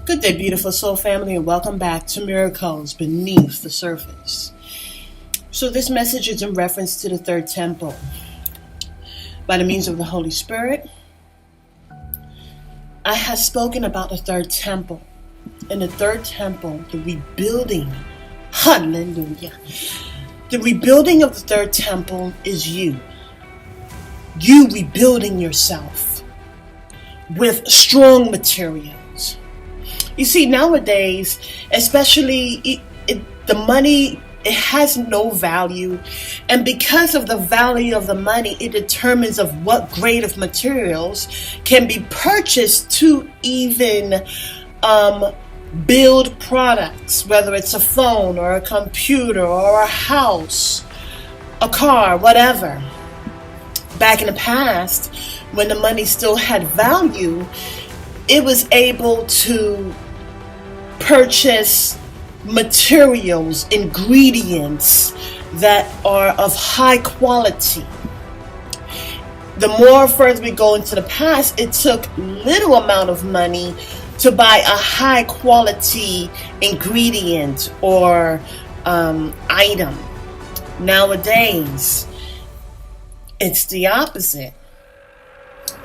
Good day, beautiful soul family, and welcome back to Miracles Beneath the Surface. So this message is in reference to the third temple. By the means of the Holy Spirit, I have spoken about the third temple. In the third temple, the rebuilding, hallelujah. The rebuilding of the third temple is you. You rebuilding yourself with strong materials. You see, nowadays, especially the money, it has no value. And because of the value of the money, it determines of what grade of materials can be purchased to even build products, whether it's a phone or a computer or a house, a car, whatever. Back in the past, when the money still had value, it was able to purchase materials, ingredients that are of high quality. The more further we go into the past, it took little amount of money to buy a high quality ingredient or item. Nowadays, it's the opposite.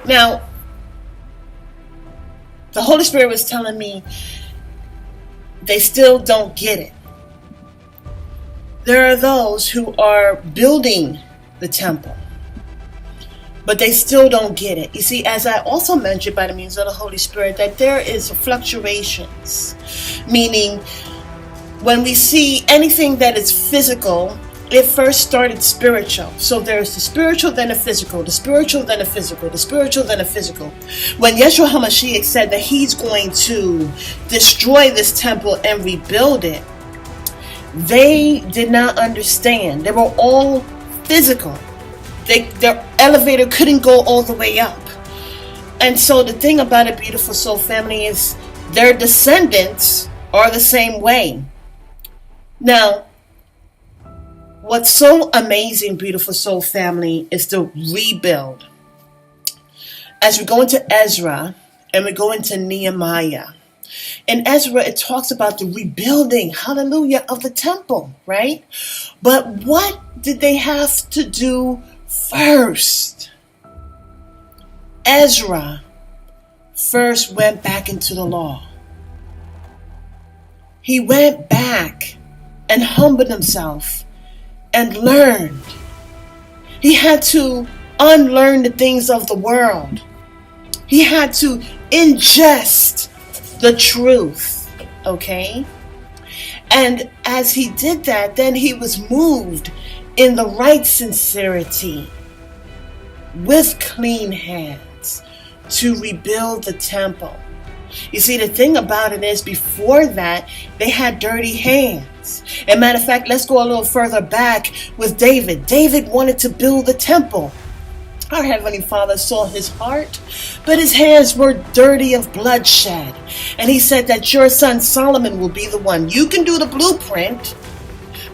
Now, the Holy Spirit was telling me they still don't get it. There are those who are building the temple, but they still don't get it. You see, as I also mentioned by the means of the Holy Spirit, that there is fluctuations, meaning when we see anything that is physical, it first started spiritual. So there's the spiritual, then the physical, the spiritual, then the physical, the spiritual, then the physical. When Yeshua HaMashiach said that he's going to destroy this temple and rebuild it, they did not understand. They were all physical. Their elevator couldn't go all the way up. And so the thing about a beautiful soul family is their descendants are the same way. Now, what's so amazing, beautiful soul family, is the rebuild. As we go into Ezra and we go into Nehemiah, in Ezra it talks about the rebuilding, hallelujah, of the temple, right? But what did they have to do first? Ezra first went back into the law. He went back and humbled himself and learned. He had to unlearn the things of the world. He had to ingest the truth, okay? And as he did that, then he was moved in the right sincerity with clean hands to rebuild the temple. You see, the thing about it is, before that, they had dirty hands. As a matter of fact, let's go a little further back with David. David wanted to build the temple. Our Heavenly Father saw his heart, but his hands were dirty of bloodshed. And he said that your son Solomon will be the one. You can do the blueprint,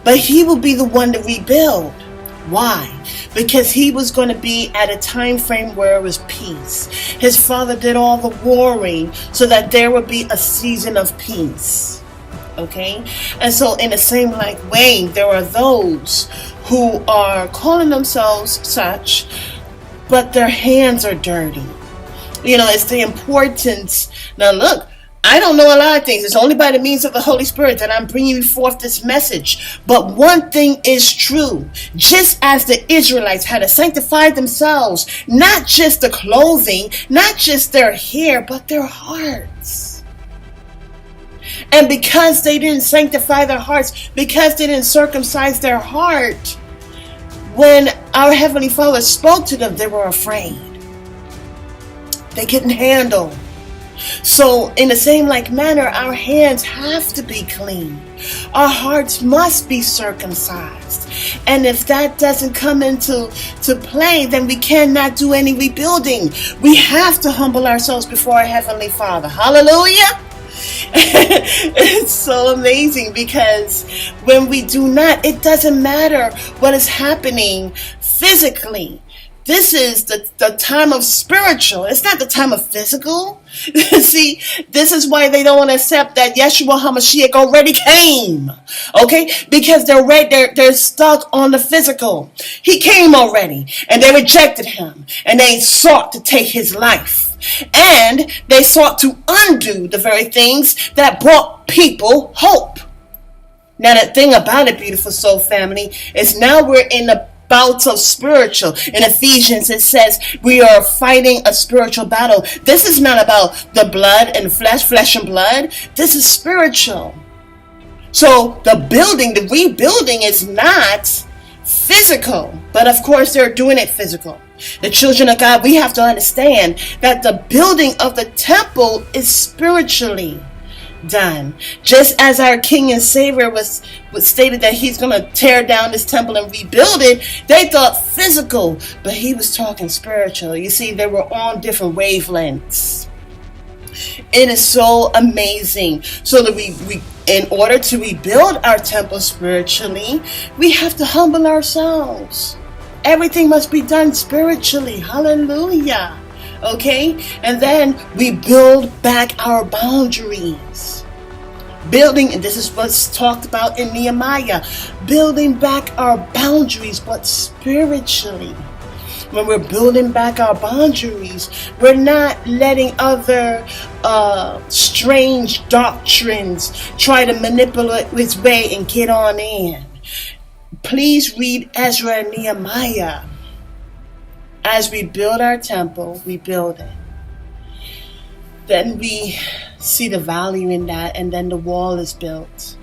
but he will be the one to rebuild. Why? Because he was going to be at a time frame where it was peace. His father did all the warring so that there would be a season of peace. Okay? And so in the same like way, there are those who are calling themselves such, but their hands are dirty. You know, it's the importance. Now look, I don't know a lot of things. It's only by the means of the Holy Spirit that I'm bringing you forth this message. But one thing is true. Just as the Israelites had to sanctify themselves, not just the clothing, not just their hair, but their hearts. And because they didn't sanctify their hearts, because they didn't circumcise their heart, when our Heavenly Father spoke to them, they were afraid. They couldn't handle. So in the same like manner, our hands have to be clean. Our hearts must be circumcised. And if that doesn't come into play, then we cannot do any rebuilding. We have to humble ourselves before our Heavenly Father. Hallelujah. It's so amazing, because when we do not, it doesn't matter what is happening physically. This is the time of spiritual. It's not the time of physical. See, this is why they don't want to accept that Yeshua HaMashiach already came. Okay? Because they're stuck on the physical. He came already, and they rejected him, and they sought to take his life. And they sought to undo the very things that brought people hope. Now, the thing about it, beautiful soul family, is now we're in the bouts of spiritual. In Ephesians, it says we are fighting a spiritual battle. This is not about the blood and flesh and blood. This is spiritual. So the rebuilding is not physical, but of course they're doing it physical. The children of God, we have to understand that the building of the temple is spiritually done. Just as our King and Savior was stated that he's going to tear down this temple and rebuild it, they thought physical, but he was talking spiritual. You see, they were on different wavelengths. It is so amazing. So that we in order to rebuild our temple spiritually, we have to humble ourselves. Everything must be done spiritually. Hallelujah. Okay? And then we build back our boundaries. Building, and this is what's talked about in Nehemiah, building back our boundaries, but spiritually. When we're building back our boundaries, we're not letting other strange doctrines try to manipulate his way and get on in. Please read Ezra and Nehemiah. As we build our temple, we build it. Then we see the value in that, and then the wall is built.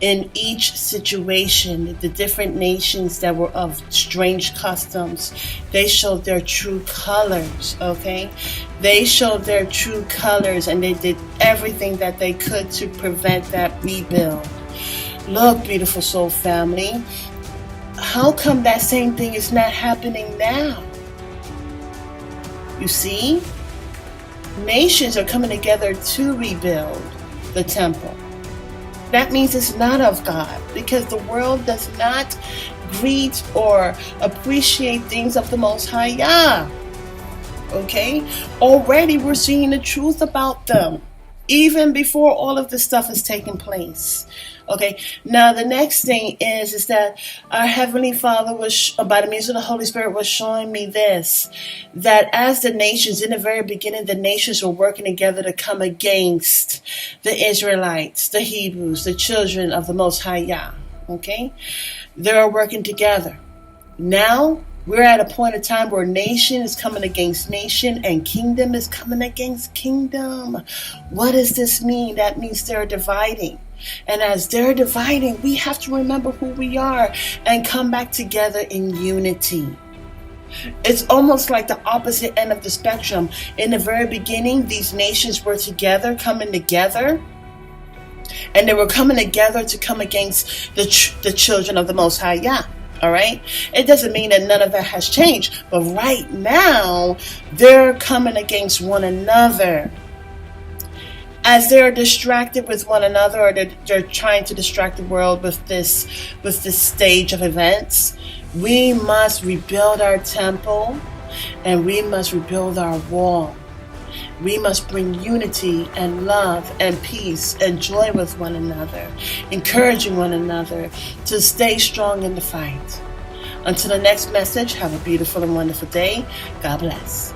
In each situation, the different nations that were of strange customs, they showed their true colors, okay? They showed their true colors, and they did everything that they could to prevent that rebuild. Look, beautiful soul family, how come that same thing is not happening now? You see, nations are coming together to rebuild the temple. That means it's not of God, because the world does not greet or appreciate things of the Most High Yah. Okay? Already we're seeing the truth about them, even before all of this stuff is taking place. Okay, now the next thing is that our Heavenly Father was, by the means of the Holy Spirit, was showing me this, that as the nations, in the very beginning, the nations were working together to come against the Israelites, the Hebrews, the children of the Most High Yah. Okay, they are working together. Now we're at a point of time where nation is coming against nation and kingdom is coming against kingdom. What does this mean? That means they're dividing. And as they're dividing, we have to remember who we are and come back together in unity. It's almost like the opposite end of the spectrum. In the very beginning, these nations were together, coming together. And they were coming together to come against the children of the Most High Yah. All right? It doesn't mean that none of that has changed. But right now, they're coming against one another. As they're distracted with one another, or they're trying to distract the world with this stage of events, we must rebuild our temple, and we must rebuild our wall. We must bring unity and love and peace and joy with one another, encouraging one another to stay strong in the fight. Until the next message, have a beautiful and wonderful day. God bless.